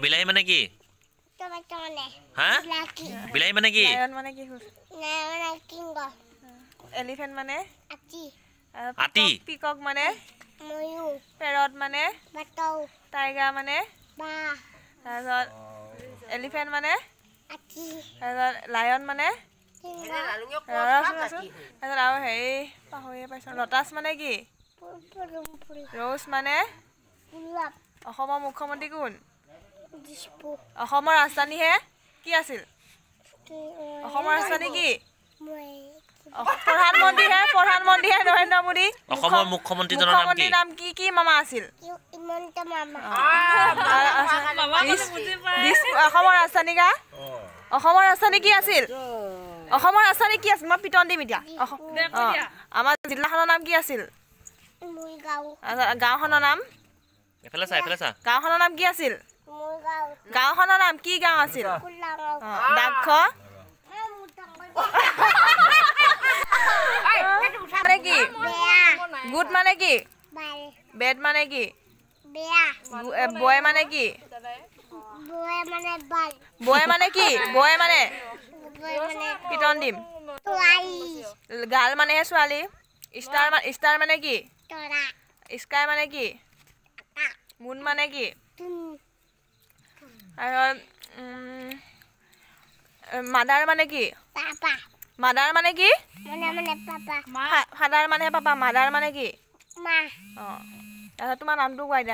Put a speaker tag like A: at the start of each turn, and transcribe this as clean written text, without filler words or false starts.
A: বিলাহী মানে কি? হা? বিলাহী মানে কি?
B: লায়ন মানে কি? এলিফেন্ট মানে
A: হাতী।
B: পিকক মানে পেৰট মানে টাইগাৰ মানে তাৰপিছত এলিফেন্ট মানে তাৰপিছত লায়ন মানে তাৰপিছত আৰু হেৰি পাহৰিয়ে পাইছোঁ লটাছ মানে কি? ৰ'জ মানে অসমৰ মুখ্যমন্ত্ৰী কোন? অসমৰ ৰাজধানীহে কি আছিল? অসমৰ ৰাজধানী কি? প্ৰধানমন্ত্ৰীহে নৰেন্দ্ৰ মোদী।
A: অসমৰ মুখ্যমন্ত্ৰীজনৰ নাম কি?
B: কি মামা আছিল? অসমৰ ৰাজধানী কা? অসমৰ ৰাজধানী কি আছিল? অসমৰ ৰাজধানী কি আছিল? মই পিটন দিম এতিয়া। আমাৰ জিলাখনৰ নাম কি আছিল? গাঁওখনৰ নাম? গাঁওখনৰ নাম কি আছিল? গাঁওখনৰ নাম কি গাঁও আছিল? ডাকঘৰ মানে কি? গুড মানে কি? বেড মানে কি? বয় মানে কি? বয় মানে কি? বয় মানে পিটন দিম। গাল মানে ছোৱালী। ষ্টাৰ মানে কি? স্কাই মানে কি? মুন মানে কি? আৰু মাদাৰ মানে কি? মাদাৰ মানে কি? ফাদাৰ মানে পাপা। মাদাৰ মানে কি? তাৰপিছত তোমাৰ নামটো কোৱাই দিয়া।